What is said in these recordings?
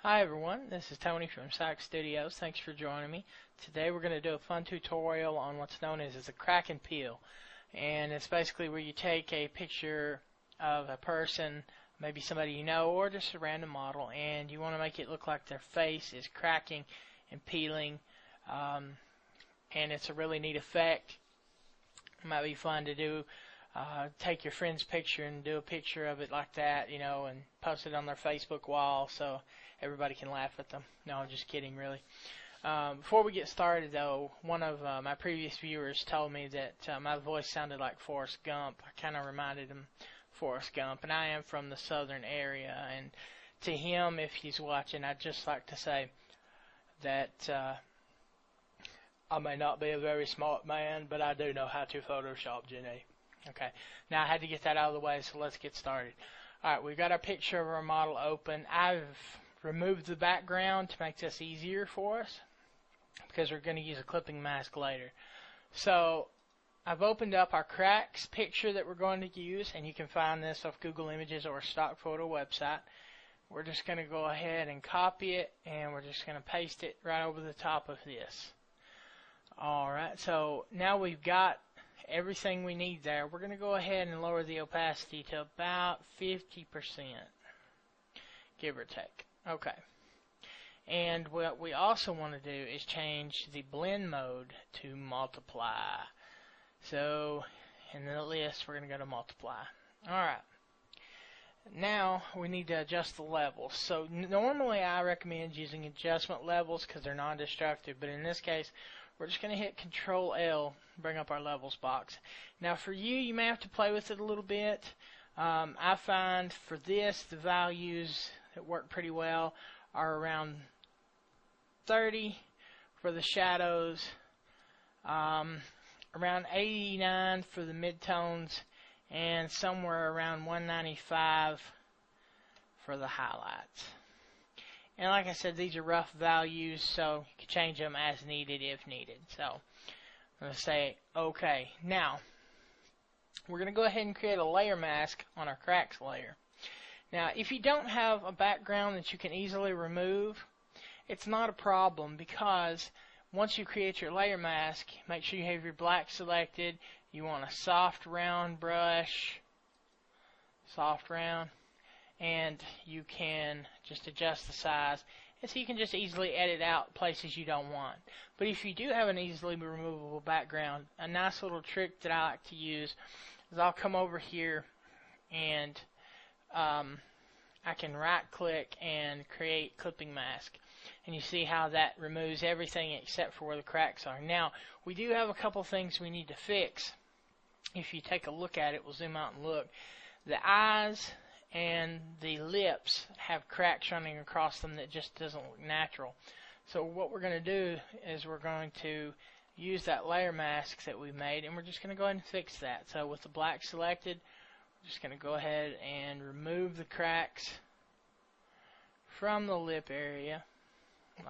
Hi everyone, this is Tony from cs6 Studios. Thanks for joining me. Today we're going to do a fun tutorial on what's known as a crack and peel. And it's basically where you take a picture of a person, maybe somebody you know, or just a random model, and you want to make it look like their face is cracking and peeling. And it's a really neat effect. It might be fun to do. Take your friend's picture and do a picture of it like that, you know, and post it on their Facebook wall so everybody can laugh at them. No, I'm just kidding, really. Before we get started, though, one of my previous viewers told me that my voice sounded like Forrest Gump. I kind of reminded him of Forrest Gump, and I am from the southern area. And to him, if he's watching, I'd just like to say that I may not be a very smart man, but I do know how to Photoshop, Jenny. Okay, now I had to get that out of the way, so let's get started. Alright, we've got our picture of our model open. I've removed the background to make this easier for us because we're going to use a clipping mask later. So I've opened up our cracks picture that we're going to use, and you can find this off Google Images or a stock photo website. We're just going to go ahead and copy it, and we're just going to paste it right over the top of this. Alright, so now we've got everything we need there. We're going to go ahead and lower the opacity to about 50%, give or take. Okay. And what we also want to do is change the blend mode to multiply. So in the list, we're going to go to multiply. Alright. Now we need to adjust the levels. So normally I recommend using adjustment levels because they're non-destructive, but in this case we're just going to hit Control L, bring up our levels box. Now for you, you may have to play with it a little bit. I find for this, the values that work pretty well are around 30 for the shadows, around 89 for the midtones, and somewhere around 195 for the highlights. And like I said, these are rough values, so you can change them as needed if needed. So I'm going to say OK. Now, we're going to go ahead and create a layer mask on our cracks layer. Now, if you don't have a background that you can easily remove, it's not a problem because once you create your layer mask, make sure you have your black selected. You want a soft round brush, soft round. And you can just adjust the size, and so you can just easily edit out places you don't want. But if you do have an easily removable background, a nice little trick that I like to use is I'll come over here and I can right click and create clipping mask, and you see how that removes everything except for where the cracks are. Now we do have a couple things we need to fix. If you take a look at it, we'll zoom out and look. The eyes and the lips have cracks running across them that just doesn't look natural. So what we're going to do is we're going to use that layer mask that we made, and we're just going to go ahead and fix that. So with the black selected, we're just going to go ahead and remove the cracks from the lip area,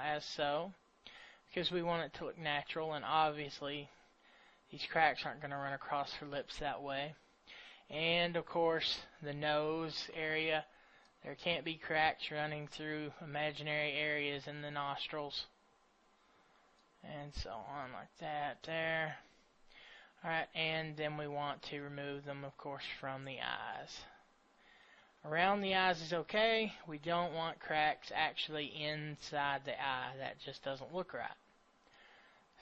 as so, because we want it to look natural, and obviously these cracks aren't going to run across her lips that way. And of course the nose area, there can't be cracks running through imaginary areas in the nostrils, and so on like that there. Alright, and then we want to remove them, of course, from the eyes. Around the eyes is okay. We don't want cracks actually inside the eye. That just doesn't look right.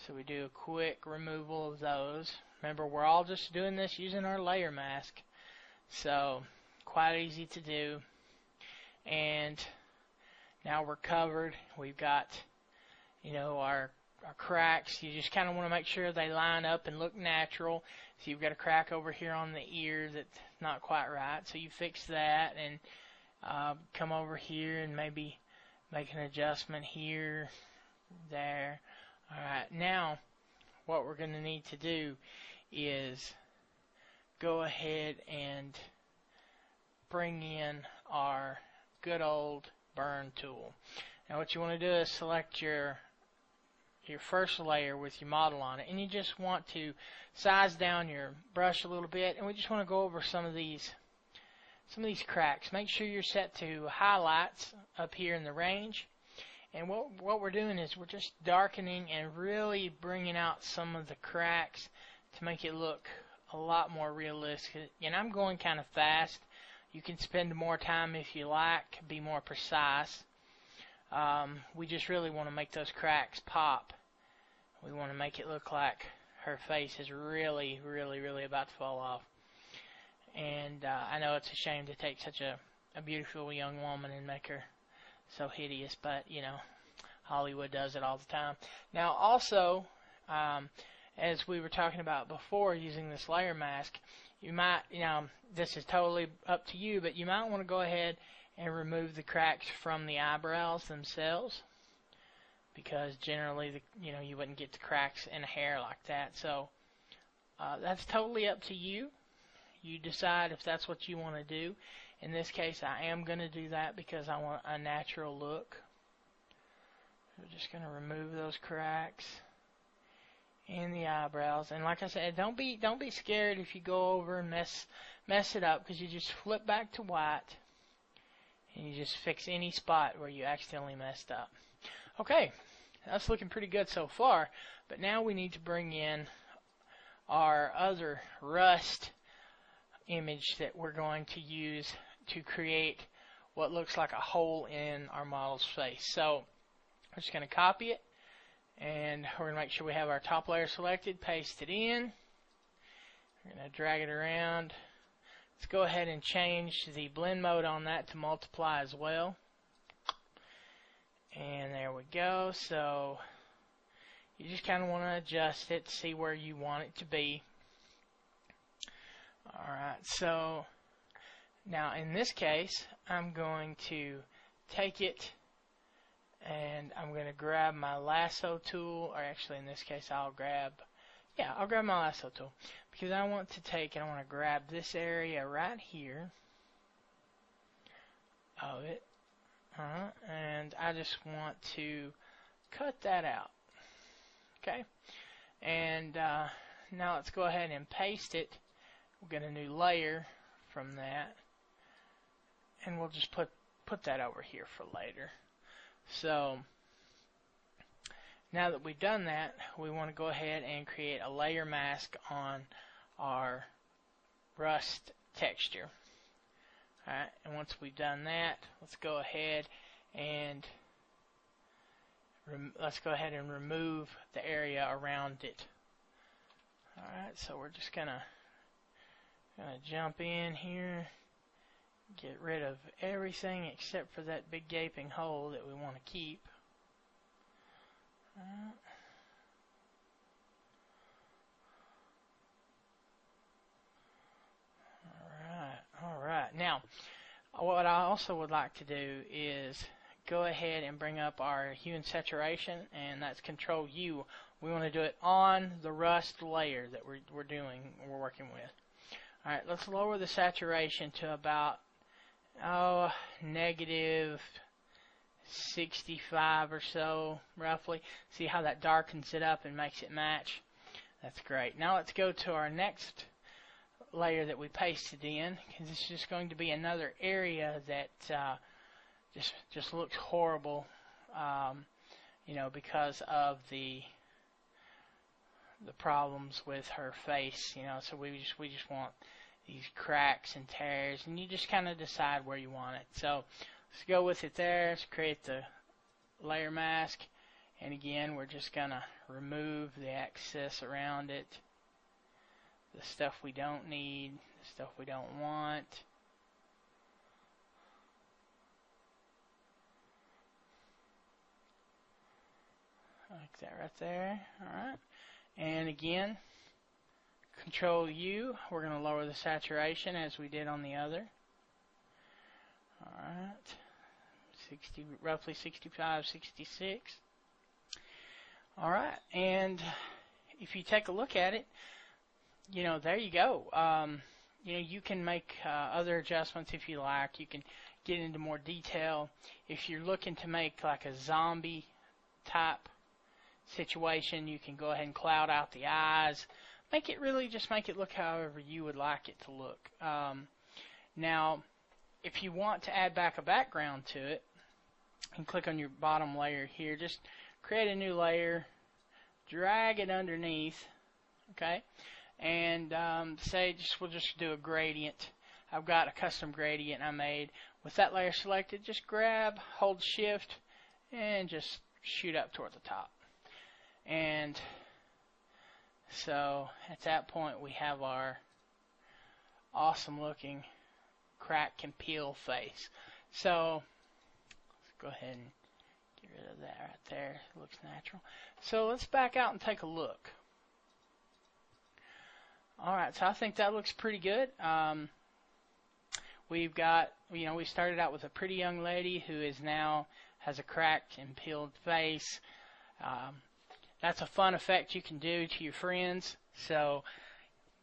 So we do a quick removal of those. Remember, we're all just doing this using our layer mask, so quite easy to do. And now we're covered. We've got, you know, our cracks. You just kind of want to make sure they line up and look natural. So you've got a crack over here on the ear that's not quite right, so you fix that, and come over here and maybe make an adjustment here, there. Alright, now what we're going to need to do is go ahead and bring in our good old burn tool. Now what you want to do is select your first layer with your model on it, and you just want to size down your brush a little bit, and we just want to go over some of these some of these cracks. Make sure you're set to highlights up here in the range. And what we're doing is we're just darkening and really bringing out some of the cracks to make it look a lot more realistic. And I'm going kind of fast. You can spend more time if you like, be more precise. We just really want to make those cracks pop. We want to make it look like her face is really, really, really about to fall off. And I know it's a shame to take such a beautiful young woman and make her so hideous, but you know, Hollywood does it all the time. Now also, as we were talking about before, using this layer mask, you might, this is totally up to you, but you might want to go ahead and remove the cracks from the eyebrows themselves, because generally, you wouldn't get the cracks in hair like that. So that's totally up to you. You decide if that's what you want to do. In this case, I am going to do that because I want a natural look. We're just going to remove those cracks in the eyebrows. And like I said, don't be scared if you go over and mess it up, because you just flip back to white and you just fix any spot where you accidentally messed up. Okay, that's looking pretty good so far. But now we need to bring in our other rust image that we're going to use to create what looks like a hole in our model's face. So we're just going to copy it, and we're going to make sure we have our top layer selected, paste it in. We're going to drag it around. Let's go ahead and change the blend mode on that to multiply as well. And there we go. So you just kind of want to adjust it, see where you want it to be. Alright, so now in this case, I'm going to take it and I'm going to grab my lasso tool, or actually in this case I'll grab my lasso tool, because I want to take and I want to grab this area right here of it, and I just want to cut that out. Okay, and now let's go ahead and paste it. We'll get a new layer from that, and we'll just put that over here for later. So now that we've done that, we want to go ahead and create a layer mask on our rust texture. Alright, and once we've done that, let's go ahead and remove the area around it. Alright, so we're just gonna jump in here, get rid of everything except for that big gaping hole that we want to keep. Alright. Now, what I also would like to do is go ahead and bring up our hue and saturation, and that's Control U. We want to do it on the rust layer that we're working with. Alright, let's lower the saturation to about negative 65 or so, roughly. See how that darkens it up and makes it match? That's great. Now let's go to our next layer that we pasted in, because this is just going to be another area that just looks horrible, because of the problems with her face, so we just want these cracks and tears, and you just kind of decide where you want it. So let's go with it there. Let's create the layer mask, and again we're just gonna remove the excess around it, the stuff we don't need, the stuff we don't want. Like that right there. Alright, and again, Control U, we're going to lower the saturation as we did on the other. Alright, roughly 65, 66. Alright, and if you take a look at it, there you go. You can make other adjustments if you like. You can get into more detail. If you're looking to make like a zombie type situation, you can go ahead and cloud out the eyes. Make it look however you would like it to look. Now, if you want to add back a background to it, you can click on your bottom layer here. Just create a new layer, drag it underneath, okay, and we'll just do a gradient. I've got a custom gradient I made. With that layer selected, just grab, hold shift, and just shoot up toward the top. And so at that point we have our awesome looking crack and peel face. So let's go ahead and get rid of that right there. It looks natural. So let's back out and take a look. Alright, so I think that looks pretty good. We've got, we started out with a pretty young lady who is now has a cracked and peeled face. That's a fun effect you can do to your friends. So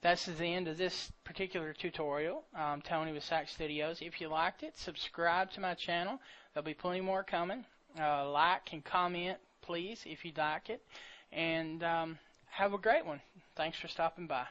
this is the end of this particular tutorial. Tony with cs6 Studios. If you liked it, subscribe to my channel. There'll be plenty more coming. Like and comment, please, if you like it. And have a great one. Thanks for stopping by.